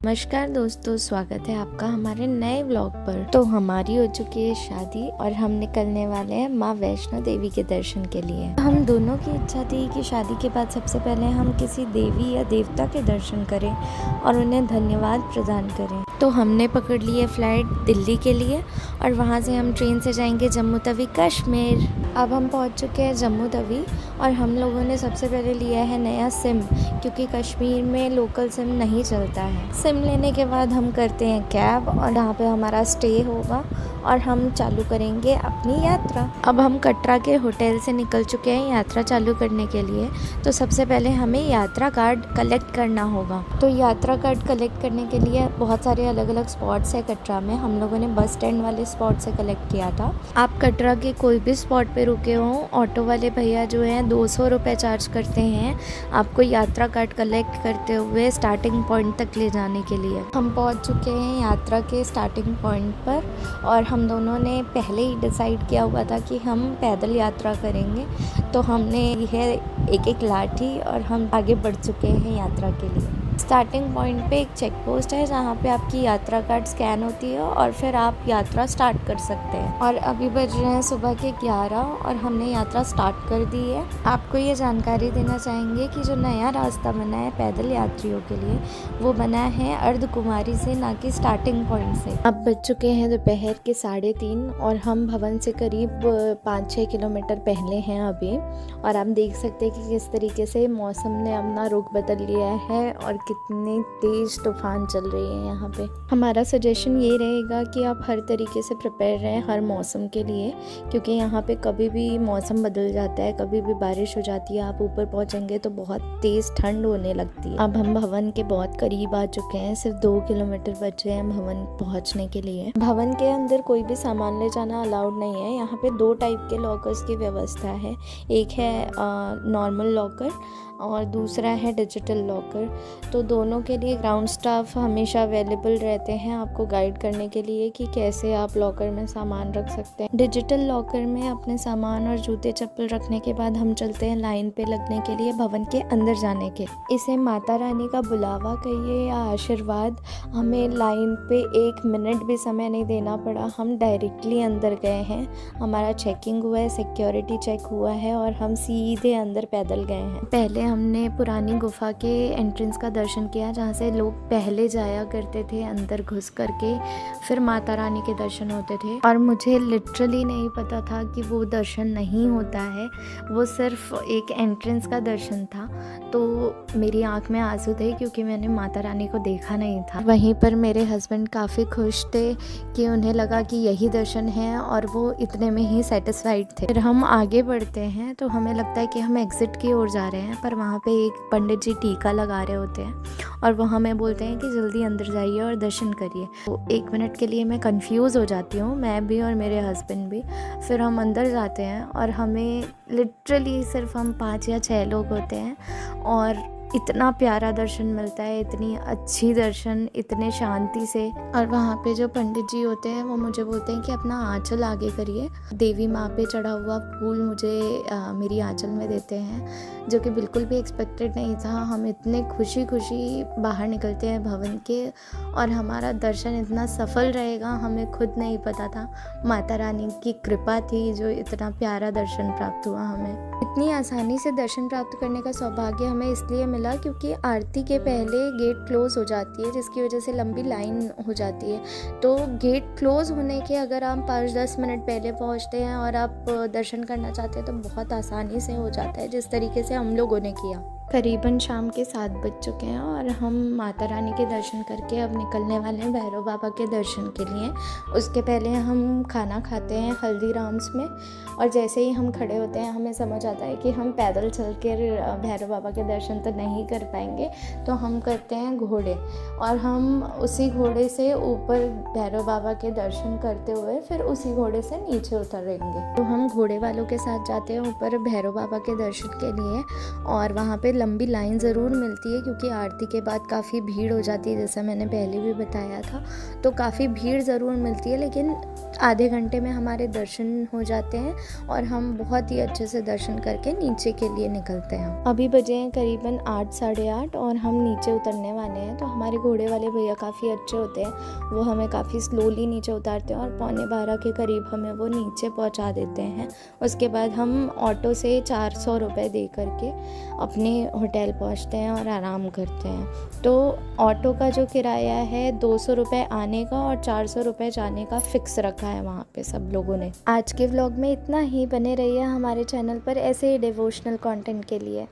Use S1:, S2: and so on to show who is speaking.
S1: नमस्कार दोस्तों, स्वागत है आपका हमारे नए व्लॉग पर। तो हमारी हो चुकी है शादी और हम निकलने वाले हैं माँ वैष्णो देवी के दर्शन के लिए। हम दोनों की इच्छा थी कि शादी के बाद सबसे पहले हम किसी देवी या देवता के दर्शन करें और उन्हें धन्यवाद प्रदान करें। तो हमने पकड़ ली है फ्लाइट दिल्ली के लिए और वहाँ से हम ट्रेन से जाएंगे जम्मू तवी कश्मीर। अब हम पहुँच चुके हैं जम्मू तवी और हम लोगों ने सबसे पहले लिया है नया सिम, क्योंकि कश्मीर में लोकल सिम नहीं चलता है। सिम लेने के बाद हम करते हैं कैब और यहाँ पे हमारा स्टे होगा और हम चालू करेंगे अपनी यात्रा। अब हम कटरा के होटल से निकल चुके हैं यात्रा चालू करने के लिए। तो सबसे पहले हमें यात्रा कार्ड कलेक्ट करना होगा। तो यात्रा कार्ड कलेक्ट करने के लिए बहुत सारे अलग अलग स्पॉट्स है कटरा में। हम लोगों ने बस स्टैंड वाले स्पॉट से कलेक्ट किया था। आप कटरा के कोई भी स्पॉट पे रुके हो, ऑटो वाले भैया जो हैं 200 रुपये चार्ज करते हैं आपको यात्रा कार्ड कलेक्ट करते हुए स्टार्टिंग पॉइंट तक ले जाने के लिए। हम पहुंच चुके हैं यात्रा के स्टार्टिंग पॉइंट पर और हम दोनों ने पहले ही डिसाइड किया हुआ था कि हम पैदल यात्रा करेंगे। तो हमने यह एक लाठी और हम आगे बढ़ चुके हैं यात्रा के लिए। स्टार्टिंग पॉइंट पे एक चेक पोस्ट है जहाँ पे आपकी यात्रा कार्ड स्कैन होती है और फिर आप यात्रा स्टार्ट कर सकते हैं। और अभी बज रहे हैं सुबह के 11 और हमने यात्रा स्टार्ट कर दी है। आपको ये जानकारी देना चाहेंगे कि जो नया रास्ता बना है पैदल यात्रियों के लिए वो बना है अर्धकुमारी से, ना कि स्टार्टिंग पॉइंट से। अब बज चुके हैं दोपहर के 3:30 और हम भवन से करीब 5-6 किलोमीटर पहले हैं अभी। और आप देख सकते हैं कि किस तरीके से मौसम ने अपना रुख बदल लिया है और कितनी तेज तूफान चल रही है यहाँ पे। हमारा सजेशन ये रहेगा कि आप हर तरीके से प्रिपेयर रहें हर मौसम के लिए, क्योंकि यहाँ पे कभी भी मौसम बदल जाता है, कभी भी बारिश हो जाती है। आप ऊपर पहुँचेंगे तो बहुत तेज ठंड होने लगती है। अब हम भवन के बहुत करीब आ चुके हैं, सिर्फ 2 किलोमीटर बचे हैं भवन पहुँचने के लिए। भवन के अंदर कोई भी सामान ले जाना अलाउड नहीं है। यहाँ पे 2 टाइप के लॉकर्स की व्यवस्था है। एक है नॉर्मल लॉकर और दूसरा है डिजिटल लॉकर। तो दोनों के लिए ग्राउंड स्टाफ हमेशा अवेलेबल रहते हैं आपको गाइड करने के लिए कि कैसे आप लॉकर में सामान रख सकते हैं। डिजिटल लॉकर में अपने सामान और जूते चप्पल रखने के बाद हम चलते हैं लाइन पे लगने के लिए भवन के अंदर जाने के। इसे माता रानी का बुलावा कहिए या आशीर्वाद। हमें लाइन पे 1 मिनट भी समय नहीं देना पड़ा, हम डायरेक्टली अंदर गए हैं। हमारा चेकिंग हुआ है, सिक्योरिटी चेक हुआ है और हम सीधे अंदर पैदल गए हैं। पहले हमने पुरानी गुफा के एंट्रेंस का दर्शन किया जहाँ से लोग पहले जाया करते थे अंदर घुस करके, फिर माता रानी के दर्शन होते थे। और मुझे लिटरली नहीं पता था कि वो दर्शन नहीं होता है, वो सिर्फ एक एंट्रेंस का दर्शन था। तो मेरी आंख में आंसू थे क्योंकि मैंने माता रानी को देखा नहीं था। वहीं पर मेरे हस्बैंड काफ़ी खुश थे कि उन्हें लगा कि यही दर्शन है और वो इतने में ही सेटिस्फाइड थे। फिर हम आगे बढ़ते हैं तो हमें लगता है कि हम एग्जिट की ओर जा रहे हैं, पर वहाँ पे एक पंडित जी टीका लगा रहे होते हैं और वो हमें बोलते हैं कि जल्दी अंदर जाइए और दर्शन करिए। तो 1 मिनट के लिए मैं कंफ्यूज हो जाती हूँ, मैं भी और मेरे हस्बैंड भी। फिर हम अंदर जाते हैं और हमें लिटरली सिर्फ हम 5 या 6 लोग होते हैं और इतना प्यारा दर्शन मिलता है, इतनी अच्छी दर्शन, इतने शांति से। और वहाँ पे जो पंडित जी होते हैं वो मुझे बोलते हैं कि अपना आंचल आगे करिए। देवी माँ पे चढ़ा हुआ फूल मुझे मेरी आंचल में देते हैं, जो कि बिल्कुल भी एक्सपेक्टेड नहीं था। हम इतने खुशी खुशी बाहर निकलते हैं भवन के और हमारा दर्शन इतना सफल रहेगा हमें खुद नहीं पता था। माता रानी की कृपा थी जो इतना प्यारा दर्शन प्राप्त हुआ हमें। इतनी आसानी से दर्शन प्राप्त करने का सौभाग्य हमें इसलिए मिला क्योंकि आरती के पहले गेट क्लोज हो जाती है, जिसकी वजह से लंबी लाइन हो जाती है। तो गेट क्लोज होने के अगर आप 5-10 मिनट पहले पहुंचते हैं और आप दर्शन करना चाहते हैं तो बहुत आसानी से हो जाता है, जिस तरीके से हम लोगों ने किया। करीबन शाम के 7 बज चुके हैं और हम माता रानी के दर्शन करके अब निकलने वाले हैं भैरव बाबा के दर्शन के लिए। उसके पहले हम खाना खाते हैं हल्दीराम्स में और जैसे ही हम खड़े होते हैं हमें समझ आता है कि हम पैदल चल कर भैरव बाबा के दर्शन तो नहीं कर पाएंगे, तो हम करते हैं घोड़े और हम उसी घोड़े से ऊपर भैरव बाबा के दर्शन करते हुए फिर उसी घोड़े से नीचे उतरेंगे। तो हम घोड़े वालों के साथ जाते हैं ऊपर भैरव बाबा के दर्शन के लिए और वहाँ पे लंबी लाइन ज़रूर मिलती है क्योंकि आरती के बाद काफ़ी भीड़ हो जाती है, जैसा मैंने पहले भी बताया था। तो काफ़ी भीड़ ज़रूर मिलती है, लेकिन आधे घंटे में हमारे दर्शन हो जाते हैं और हम बहुत ही अच्छे से दर्शन करके नीचे के लिए निकलते हैं। अभी बजे हैं करीबन 8 साढ़े 8 और हम नीचे उतरने वाले हैं। तो हमारे घोड़े वाले भैया काफ़ी अच्छे होते हैं, वो हमें काफ़ी स्लोली नीचे उतारते हैं और 11:15 के करीब हमें वो नीचे पहुंचा देते हैं। उसके बाद हम ऑटो से 400 रुपये दे करके अपने होटल पहुंचते हैं और आराम करते हैं। तो ऑटो का जो किराया है 200 रुपये आने का और 400 रुपये जाने का फिक्स रखा है वहाँ पे सब लोगों ने। आज के व्लॉग में इतना ही। बने रहिए हमारे चैनल पर ऐसे ही डिवोशनल कंटेंट के लिए।